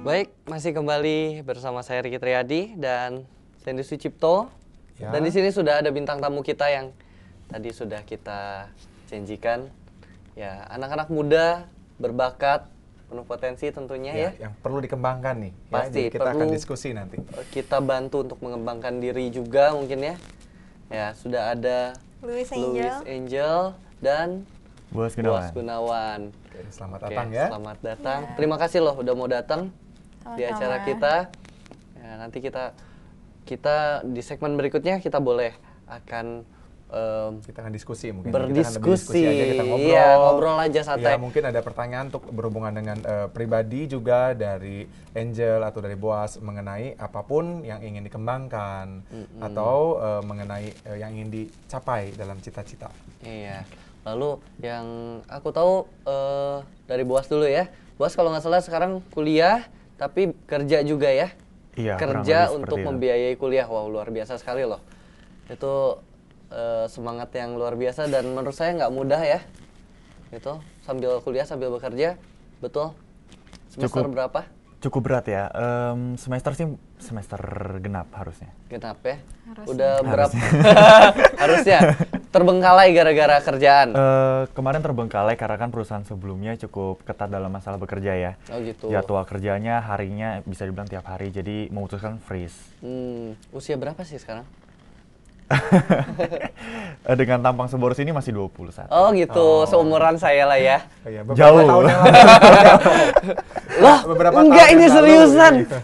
Baik, masih kembali bersama saya Riki Triadi dan Sandy Sucipto. Ya. Dan di sini sudah ada bintang tamu kita yang tadi sudah kita janjikan. Ya, anak-anak muda berbakat, penuh potensi tentunya ya. Yang perlu dikembangkan nih. Pasti, jadi kita perlu akan diskusi nanti. Kita bantu untuk mengembangkan diri juga mungkin ya. Ya, sudah ada Louis Angel dan Boas Gunawan. Oke, selamat datang ya. Selamat datang. Ya. Terima kasih loh udah mau datang di acara kita. Ya, nanti kita di segmen berikutnya kita boleh akan kita akan diskusi mungkin. Berdiskusi. Kita ngobrol. Iya, ngobrol aja santai. Ya, mungkin ada pertanyaan untuk berhubungan dengan pribadi juga dari Angel atau dari Boas mengenai apapun yang ingin dikembangkan atau mengenai yang ingin dicapai dalam cita-cita. Iya. Lalu yang aku tahu dari Boas dulu ya. Boas kalau nggak salah sekarang kuliah tapi kerja juga ya. Iya, kerja untuk membiayai kuliah. Wow, luar biasa sekali loh. Itu semangat yang luar biasa dan menurut saya nggak mudah ya. Itu sambil kuliah sambil bekerja, betul. Semester berapa? Cukup berat ya. Semester genap harusnya. Genap ya. Harusnya. Udah berapa? Harusnya. Terbengkalai gara-gara kerjaan. Kemarin terbengkalai karena kan perusahaan sebelumnya cukup ketat dalam masalah bekerja ya. Oh gitu. Jadwal kerjanya harinya bisa dibilang tiap hari, jadi memutuskan freeze. Usia berapa sih sekarang? Dengan tampang seboros ini masih 21. Oh gitu, seumuran saya lah ya. Oh, iya, Jauh. Tahun yang lalu. Loh, enggak ini seriusan. Gitu.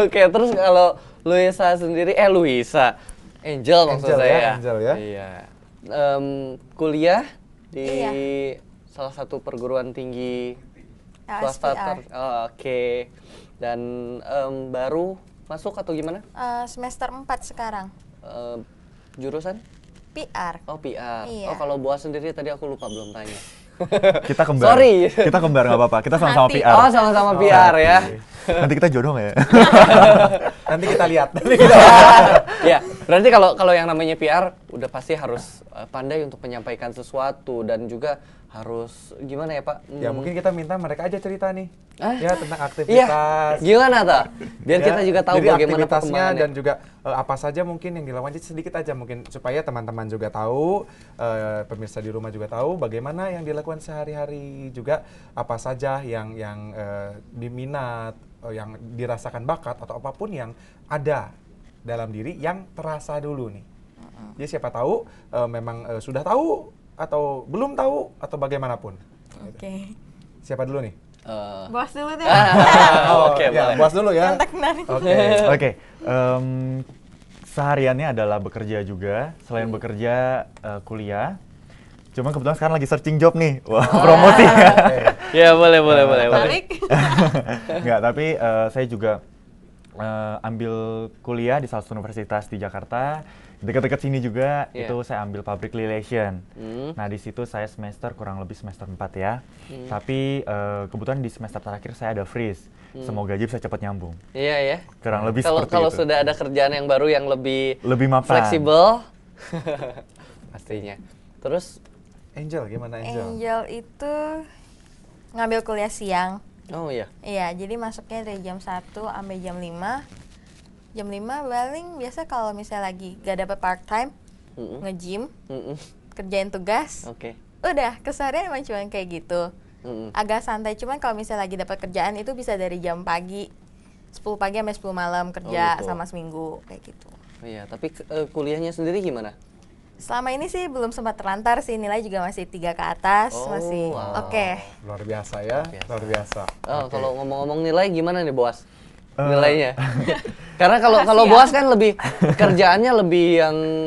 Oke, terus kalau Luisa sendiri, Luisa, Angel maksud Angel saya. ya, Angel ya. Iya. Kuliah di Iya. salah satu perguruan tinggi LSPR. Oke. Dan baru masuk atau gimana? Semester 4 sekarang. Jurusan? PR. Oh, PR. Iya. Oh, kalau Boas sendiri tadi aku lupa belum tanya. Kita kembar. Sorry. Kita kembar nggak apa-apa. Kita sama-sama Hati. PR. Oh, sama-sama PR ya. Nanti kita jodoh nggak ya? Nanti kita lihat. Ya, berarti kalau yang namanya PR udah pasti harus pandai untuk menyampaikan sesuatu dan juga harus gimana ya Pak? Ya mungkin kita minta mereka aja cerita nih. Ah? Ya tentang Iya, aktivitas. gimana tak? Biar Ya, kita juga tahu jadi bagaimana aktivitasnya perkembangannya. dan juga apa saja mungkin yang dilakukan sedikit aja mungkin supaya teman-teman juga tahu, pemirsa di rumah juga tahu bagaimana yang dilakukan sehari-hari juga apa saja yang diminat, yang dirasakan bakat atau apapun yang ada dalam diri yang terasa dulu nih. Jadi siapa tahu memang sudah tahu atau belum tahu atau bagaimanapun. Oke. Siapa dulu nih? Bos dulu deh. Oke, ya, boleh. Boas dulu ya. Kontak menarik. Oke. Sehariannya adalah bekerja juga. Selain bekerja, kuliah. Cuman kebetulan sekarang lagi searching job nih. Wah, promosi. Ya, boleh. Menarik. Enggak, tapi saya juga ambil kuliah di salah satu universitas di Jakarta. Dekat-dekat sini juga, Yeah. itu saya ambil public relation. Nah, di situ saya kurang lebih semester 4 ya. Tapi kebetulan di semester terakhir saya ada freeze. Semoga aja bisa cepat nyambung. Iya ya. Kurang lebih Kalau seperti itu. sudah ada kerjaan yang baru yang lebih mapan. fleksibel pastinya. Terus Angel gimana Angel? Angel itu ngambil kuliah siang. oh iya. Iya, jadi masuknya dari jam 1 sampai jam 5. Jam 5 paling biasa kalau misalnya lagi gak dapet part time, nge-gym, kerjain tugas. Oke. Udah, keseharian emang cuma kayak gitu. Agak santai, cuman kalau misalnya lagi dapat kerjaan itu bisa dari jam pagi 10 pagi sampai 10 malam kerja gitu. sama seminggu kayak gitu. Oh iya, tapi kuliahnya sendiri gimana? Selama ini sih belum sempat terlantar sih, nilai juga masih 3 ke atas, Oh, masih wow. oke. Luar biasa ya, luar biasa. Oh, Oke. kalau ngomong-ngomong nilai gimana nih Boas? Nilainya? Karena kalau Boas kan lebih kerjaannya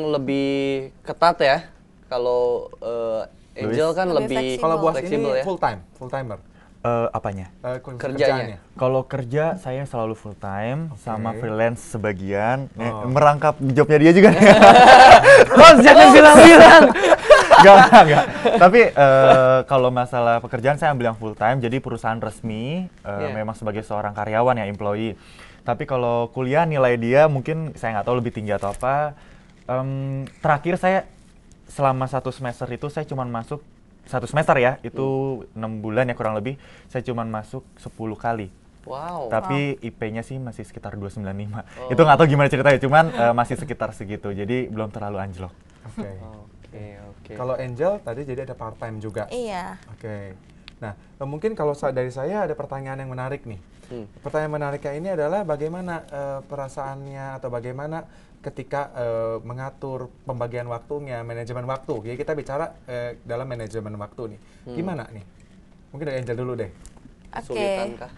lebih ketat ya. Kalau Angel kan Lebih lebih Kalau Boas ini fleksibel ya. full timer. Apanya? Kerjanya. Kalau kerja saya selalu full time sama Oke. freelance sebagian. Oh. Merangkap jobnya dia juga. Bos jangan bilang-bilang. Enggak. Tapi kalau masalah pekerjaan saya ambil yang full time, jadi perusahaan resmi, memang sebagai seorang karyawan ya, employee. Tapi kalau kuliah nilai dia mungkin saya nggak tahu lebih tinggi atau apa. Terakhir saya selama 1 semester itu saya cuma masuk satu semester ya, itu 6 bulan ya kurang lebih, saya cuman masuk 10 kali. Wow. Tapi IP-nya sih masih sekitar 295. Itu nggak tahu gimana ceritanya, cuman masih sekitar segitu. Jadi belum terlalu anjlok. Oke. Oke. Kalau Angel tadi jadi ada part time juga. Iya. Oke. Nah, mungkin kalau dari saya ada pertanyaan yang menarik nih. Pertanyaan menariknya ini adalah bagaimana perasaannya atau bagaimana ketika mengatur pembagian waktunya, manajemen waktu. Jadi kita bicara dalam manajemen waktu nih. Gimana nih? Mungkin dari Angel dulu deh. Kesulitan kah?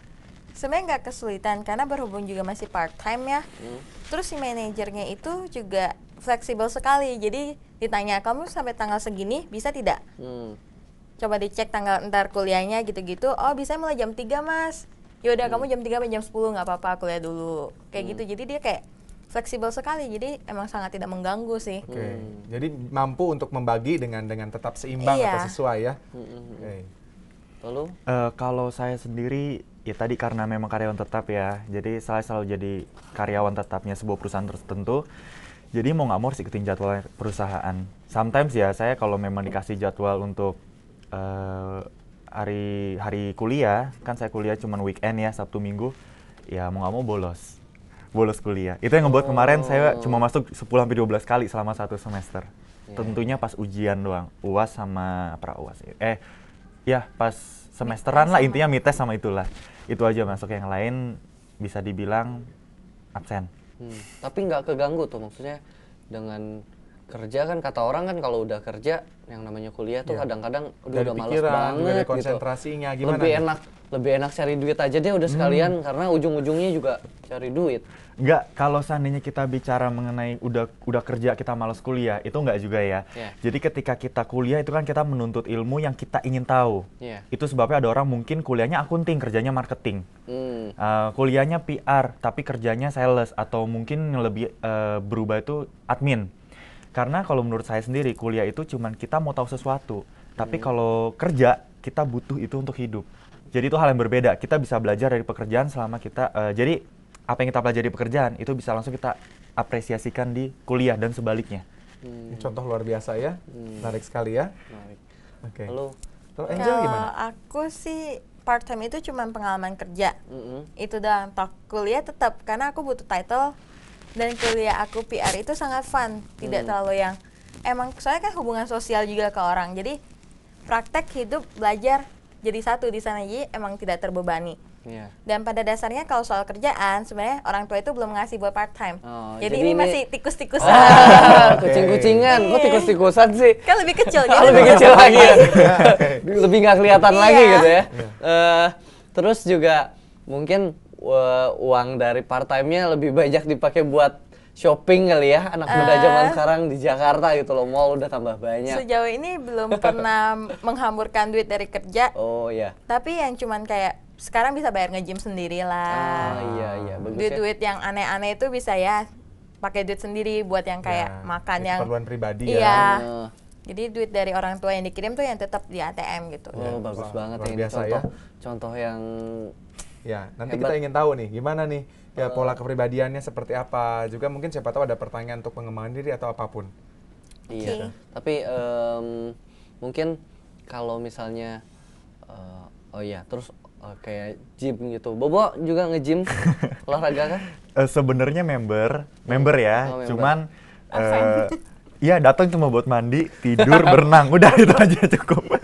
Sebenarnya nggak kesulitan karena berhubung juga masih part time ya. Terus si manajernya itu juga fleksibel sekali. Jadi ditanya kamu sampai tanggal segini bisa tidak? Coba dicek tanggal ntar kuliahnya gitu-gitu. Oh bisa mulai jam 3 mas. Yaudah kamu jam 3 sampai jam 10 nggak apa-apa kuliah dulu. Kayak gitu. Jadi dia kayak fleksibel sekali. Jadi emang sangat tidak mengganggu sih. Oke. Jadi mampu untuk membagi dengan tetap seimbang atau sesuai ya. Oke. Lalu? Kalau saya sendiri ya tadi karena memang karyawan tetap ya, jadi saya selalu jadi karyawan tetapnya sebuah perusahaan tertentu. Jadi mau nggak mau harus ikutin jadwal perusahaan. Sometimes ya saya kalau memang dikasih jadwal untuk hari kuliah, kan saya kuliah cuma weekend ya, Sabtu Minggu, ya mau nggak mau bolos kuliah. Itu yang ngebuat kemarin saya cuma masuk 10-12 kali selama satu semester. Tentunya pas ujian doang, UAS sama pra-UAS. Ya pas semesteran lah intinya mites sama itulah. Itu aja masuk, yang lain bisa dibilang absen. Tapi nggak keganggu tuh, maksudnya dengan kerja kan, kata orang kan kalau udah kerja yang namanya kuliah tuh kadang-kadang udah malas banget dari konsentrasinya gitu. gimana? Lebih enak cari duit aja deh udah sekalian, karena ujung-ujungnya juga cari duit. Enggak, kalau seandainya kita bicara mengenai udah kerja kita malas kuliah, itu enggak juga ya. Jadi ketika kita kuliah itu kan kita menuntut ilmu yang kita ingin tahu. Itu sebabnya ada orang mungkin kuliahnya akunting, kerjanya marketing. Kuliahnya PR, tapi kerjanya sales, atau mungkin yang lebih berubah itu admin. Karena kalau menurut saya sendiri, kuliah itu cuman kita mau tahu sesuatu. Tapi kalau kerja, kita butuh itu untuk hidup. Jadi itu hal yang berbeda. Kita bisa belajar dari pekerjaan selama kita, jadi apa yang kita pelajari di pekerjaan, itu bisa langsung kita apresiasikan di kuliah dan sebaliknya. Contoh luar biasa ya, menarik sekali ya. Oke. Lalu Angel gimana? Kalau aku sih part time itu cuma pengalaman kerja. Itu doang. Tok kuliah tetap karena aku butuh title, dan kuliah aku PR itu sangat fun, tidak terlalu yang emang soalnya kan hubungan sosial juga ke orang. Jadi praktek hidup belajar jadi satu di sana, jadi emang tidak terbebani. Dan pada dasarnya kalau soal kerjaan sebenarnya orang tua itu belum ngasih buat part time. Jadi ini masih tikus-tikusan. Kucing-kucingan, kok tikus-tikusan sih? Kan lebih kecil jadi lebih kecil lagi ya. Lebih nggak kelihatan lagi gitu ya. Terus juga mungkin uang dari part time-nya lebih banyak dipakai buat shopping kali ya, anak muda zaman sekarang di Jakarta gitu loh, mall udah tambah banyak. Sejauh ini belum pernah menghamburkan duit dari kerja. Oh iya. Tapi yang cuman kayak sekarang bisa bayar nge-gym sendiri lah. Iya bagus. Duit-duit yang aneh-aneh itu bisa ya pakai duit sendiri buat yang kayak makan yang keperluan pribadi ya. Jadi duit dari orang tua yang dikirim tuh yang tetap di ATM gitu. Bagus banget luar ini biasa contoh yang nanti kita ingin tahu nih gimana nih pola kepribadiannya seperti apa. Juga mungkin siapa tahu ada pertanyaan untuk pengembangan diri atau apapun. Iya. Tapi mungkin kalau misalnya terus kayak gym gitu. Bobo juga nge-gym olahraga kan? Sebenarnya member ya, member. cuman iya datang cuma buat mandi, tidur, berenang, udah itu aja cukup.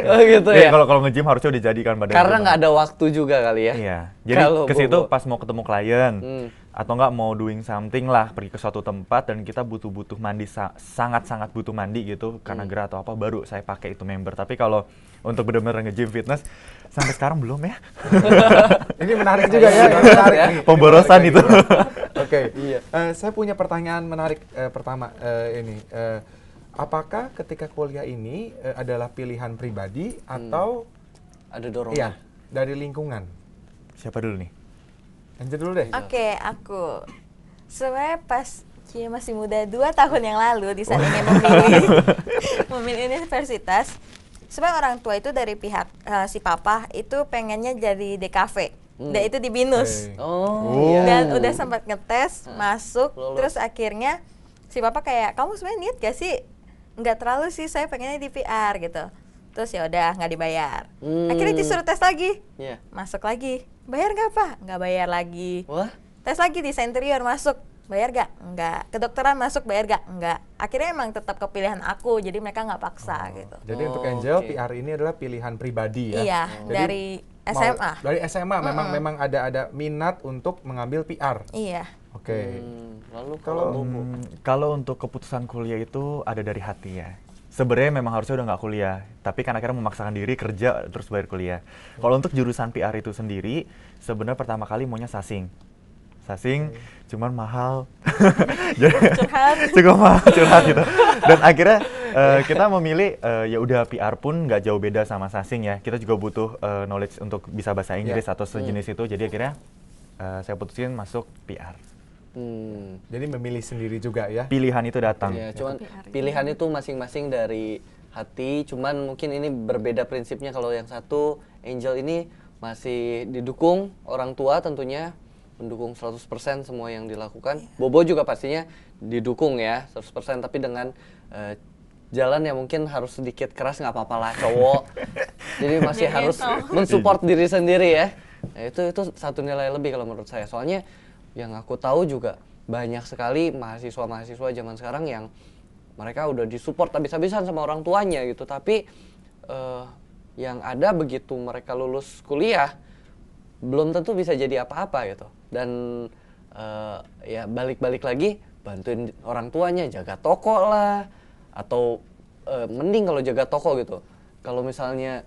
Gitu ya. Kalau nge-gym harusnya udah jadi kan badan. Karena nggak ada waktu juga kali ya. Iya. Jadi ke situ pas mau ketemu klien atau nggak mau doing something lah, pergi ke suatu tempat dan kita butuh mandi, sangat butuh mandi gitu karena gerah atau apa, baru saya pakai itu member. Tapi kalau untuk benar-benar nge-gym fitness sampai sekarang belum ya. Ini menarik juga ya. Menarik nih. Pemborosan itu. Oke. Saya punya pertanyaan menarik pertama ini. Apakah ketika kuliah ini adalah pilihan pribadi atau ada dorongan? Iya, dari lingkungan. Siapa dulu nih? Angel dulu deh. Oke, aku sebenarnya pas masih muda 2 tahun yang lalu di saat ingin memilih universitas, sebenarnya orang tua itu dari pihak si papa itu pengennya jadi DKV. Dan itu di BINUS. Dan udah sempat ngetes, masuk, terus akhirnya si papa kayak, kamu sebenarnya niat gak sih? Nggak terlalu sih, saya pengennya di PR gitu. terus ya udah nggak dibayar. Hmm. Akhirnya disuruh tes lagi, Iya. masuk lagi, bayar nggak Pak? Nggak bayar lagi. Wah, Tes lagi di interior, masuk, bayar gak? Enggak. Kedokteran masuk, bayar gak? Enggak. Akhirnya emang tetap kepilihan aku, jadi mereka nggak paksa gitu. Jadi untuk Oh, Angel, oke. PR ini adalah pilihan pribadi ya. Iya, Jadi dari SMA. Dari SMA memang ada minat untuk mengambil PR. Iya. Oke. lalu Kalau- kalau Bobo? Kalau untuk keputusan kuliah itu ada dari hati ya. Sebenarnya memang harusnya udah nggak kuliah, tapi kan akhirnya memaksakan diri kerja terus bayar kuliah. Kalau untuk jurusan PR itu sendiri, sebenarnya pertama kali maunya sasing. Sasing cuman mahal. Curhat. Cukup mahal curhat gitu. Dan akhirnya kita memilih ya udah PR pun nggak jauh beda sama sasing ya. Kita juga butuh knowledge untuk bisa bahasa Inggris atau sejenis itu. Jadi akhirnya saya putusin masuk PR. Jadi memilih sendiri juga ya. Pilihan itu datang. Ya, cuman pilihan itu masing-masing dari hati, cuman mungkin ini berbeda prinsipnya. Kalau yang satu, Angel ini masih didukung orang tua tentunya, mendukung 100% semua yang dilakukan. Bobo juga pastinya didukung ya, 100%, tapi dengan jalan yang mungkin harus sedikit keras, nggak apa-apa lah cowok. Jadi masih Jadi harus itu. mensupport diri sendiri ya. Nah, itu satu nilai lebih kalau menurut saya. Soalnya yang aku tahu juga banyak sekali mahasiswa-mahasiswa zaman sekarang yang mereka udah disupport habis-habisan sama orang tuanya gitu, tapi yang ada begitu mereka lulus kuliah belum tentu bisa jadi apa-apa gitu. Dan ya balik-balik lagi bantuin orang tuanya jaga toko lah, atau mending kalau jaga toko gitu. Kalau misalnya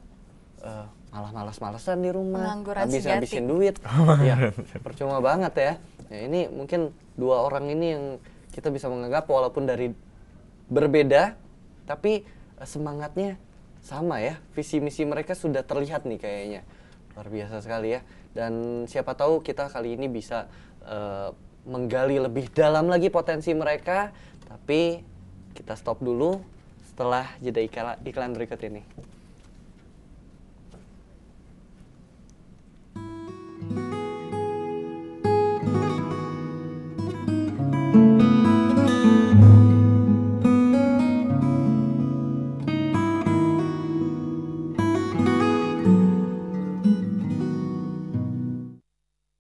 malah malas-malesan di rumah, Pengangguran habisin sejati. duit, ya percuma banget ya. Ya ini mungkin dua orang ini yang kita bisa menganggap walaupun dari berbeda, tapi semangatnya sama ya. Visi misi mereka sudah terlihat nih kayaknya. Luar biasa sekali ya. Dan siapa tahu kita kali ini bisa menggali lebih dalam lagi potensi mereka. Tapi kita stop dulu setelah jeda iklan berikut ini.